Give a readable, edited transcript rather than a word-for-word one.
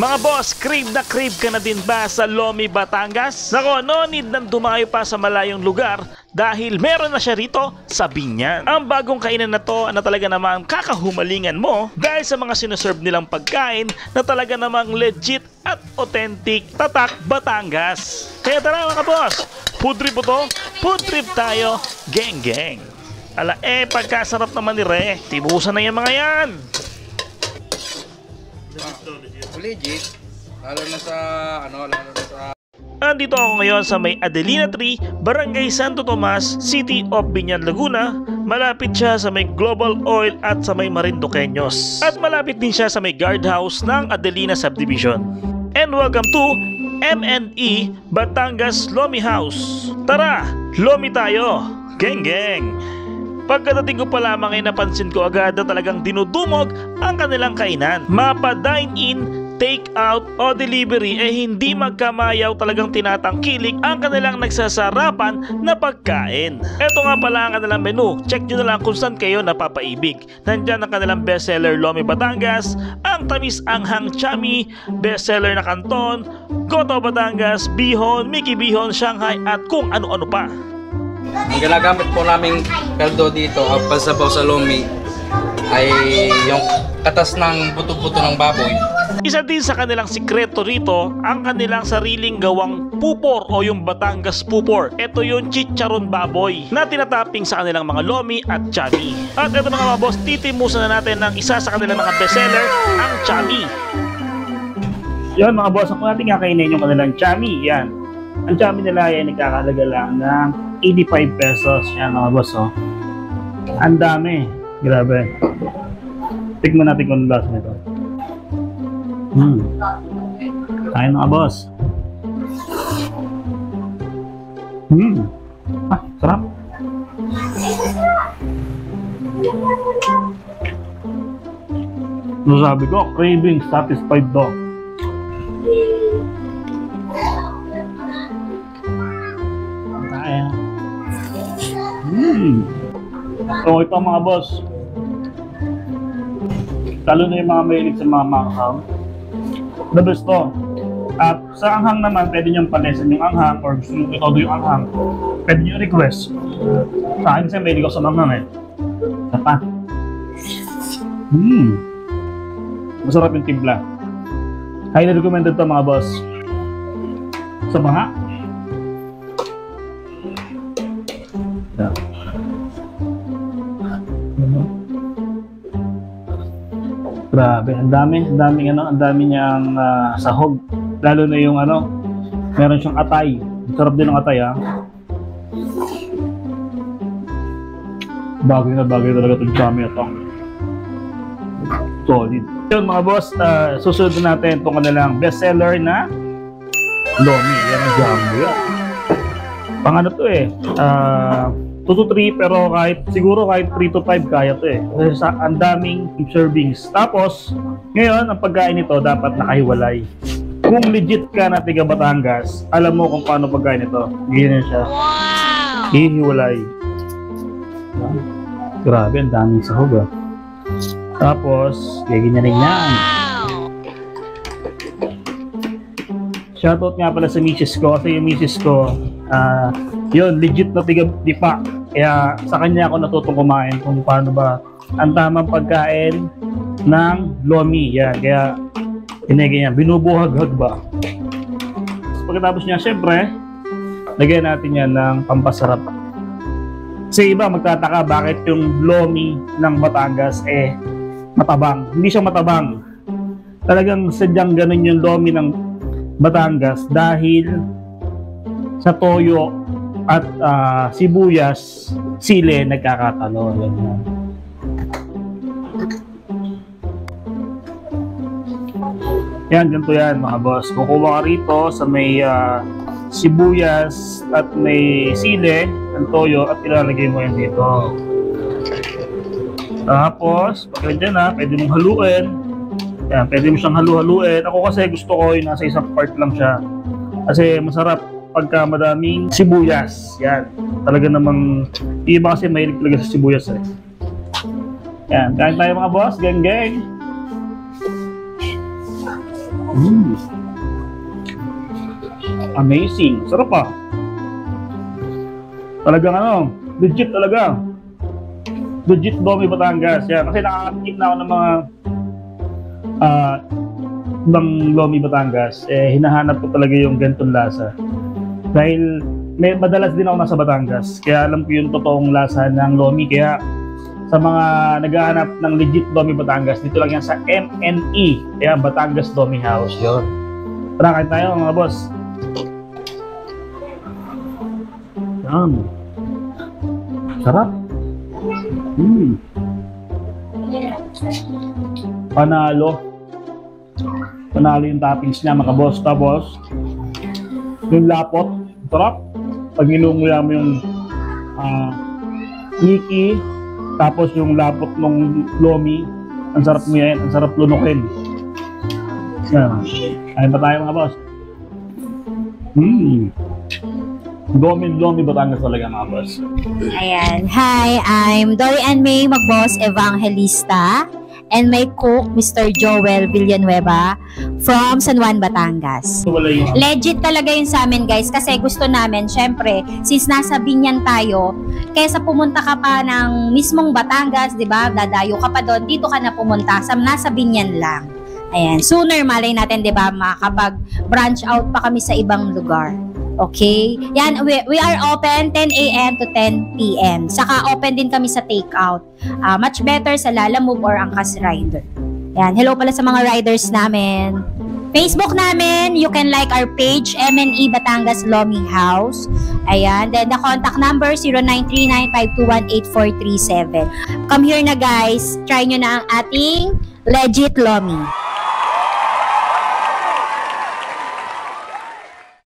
Mga boss, crave ka na din ba sa Lomi, Batangas? Nako, no need nang dumayo pa sa malayong lugar dahil meron na siya rito sa Biñan. Ang bagong kainan na to na talaga namang kakahumalingan mo dahil sa mga sinuserve nilang pagkain na talaga namang legit at authentic tatak Batangas. Kaya tara mga boss, food trip po to, food trip tayo, geng. Ala pagkasarap naman ni Re, tibusan na yan mga yan. Legit, lalo na sa Andito ako ngayon sa may Adelina 3, Barangay Santo Tomas, City of Biñan, Laguna. Malapit siya sa may Global Oil at sa may Marinduqueños. At malapit din siya sa may guardhouse ng Adelina Subdivision. And welcome to M&E Batangas Lomi House. Tara, Lomi tayo, geng. Pagkadating ko pa lamang ay napansin ko agad na talagang dinudumog ang kanilang kainan. Mapa dine-in, take-out o delivery hindi magkamayaw, talagang tinatangkilik ang kanilang nagsasarapan na pagkain. Ito nga pala ang kanilang menu. Check nyo na lang kung saan kayo napapaibig. Nandyan ang kanilang bestseller Lomi Batangas, ang tamis anghang chami, bestseller na kanton, goto Batangas, bihon, Mickey bihon, Shanghai at kung ano-ano pa. Ang ginagamit po naming kaldo dito ang pasabaw sa Lomi ay yung katas ng buto-buto ng baboy. Isa din sa kanilang sikreto rito ang kanilang sariling gawang pupor o yung Batangas pupor. Ito yung chicharon baboy na tinatapping sa kanilang mga Lomi at chami. At ito mga boss, titimusan na natin ng isa sa kanilang mga bestseller, ang chami. Yan mga boss, kung natin kakainin yung kanilang chami, yan. Ang chami nila ay nagkakalaga lang ng 85 pesos. Yan mga boss, oh. Ang dami. Grabe. Tignan natin kung lasa nito. Kain mga boss. Sarap. Sabi ko, craving satisfied daw. So ito mga boss, lalo na yung mga mahilig sa mga manghang, the best to. At sa anghang naman, pwede nyo palesan yung anghang or gusto nyo itodo yung anghang, pwede nyo request. Sa akin kasi mahilig ako sa manghang eh. Sapa. Masarap yung timpla. Highly recommended to mga boss. Sa mga grabe, ang dami niyang sahog. Lalo na yung meron siyang atay. Sarap din ng atay Bagay na bagay talaga itong chami ito. Solid. Yun mga boss, susunod natin itong kanilang bestseller na Lomi. Yan ang jumbo yan. Pang ano to 2 to 3 pero siguro kahit 3 to 5 kaya to kasi ang daming servings. Tapos ngayon ang pagkain nito dapat nakahiwalay. Kung legit ka na tiga Batangas, alam mo kung paano pagkain ito. Ganyan siya. Hihiwalay. Grabe, ang daming sahog Tapos ganyan. Shoutout nga pala sa misis ko kasi yung misis ko yun, legit na tiga-dipa. Kaya sa kanya ako natutong kumain kung paano ba ang tamang pagkain ng Lomi. Yan, kaya niya, binubuhag-hag ba. Pagkatapos niya, syempre, lagyan natin yan ng pampasarap. Kasi iba magtataka bakit yung Lomi ng Batangas matabang. Hindi siya matabang. Talagang sadyang ganun yung Lomi ng Batangas dahil sa toyo at sibuyas, sili nagkakatalo. Yan, ganito yan mga boss. Kukuha ka rito sa may sibuyas at may sili, ang toyo at ilalagay mo yan dito. Tapos, pag dyan pwede mong haluin. Yan, pwede mo siyang halu-haluin. Ako kasi gusto ko yung nasa isang part lang siya. Kasi masarap pagka madaming sibuyas. Yan. Talaga namang iba kasi mahilig talaga sa sibuyas Yan. Kain tayo mga boss. Geng. Amazing. Sarap pa. Talagang legit talaga. Legit Lomi Batangas. Yan. Kasi nakakatikip na ako ng mga ibang Lomi Batangas. Hinahanap ko talaga yung ganitong lasa. Dahil madalas din ako nasa Batangas. Kaya alam ko yung totoong lasa ng Lomi. Kaya sa mga naghahanap ng legit Lomi Batangas, dito lang yan sa MNE. Kaya Batangas Lomi House. Yun. Tara, kain tayo mga boss. Yan. Sarap. Panalo. Panalo yung toppings niya mga boss. Tapos, yung lapot. Sarap. Pag nilunguya mo yung iki, tapos yung lapot ng Lomi, ang sarap mo yan. Ang sarap lunukin. Yan. Kain pa tayo mga boss. Lomi Batangas talaga mga boss. Ayan. Hi, I'm Dory Ann May Magboss Evangelista and my cook, Mr. Joel Villanueva from San Juan, Batangas. Legit talaga yun sa amin guys kasi gusto namin, syempre, since nasa Binyan tayo, kaysa pumunta ka pa ng mismong Batangas, di ba? Dadayo ka pa doon, dito ka na pumunta, nasa Binyan lang. Ayan. Sooner, malay natin, di ba, makakapag-branch out pa kami sa ibang lugar. Okay? Yan, we are open 10 a.m. to 10 p.m. Saka open din kami sa takeout. Much better sa Lalamove or Angkas Rider. Yan, hello pala sa mga riders namin. Facebook namin, you can like our page, MNE Batangas Lomi House. Ayan, then the contact number 0939-521-8437. Come here na guys, try nyo na ang ating legit Lomi.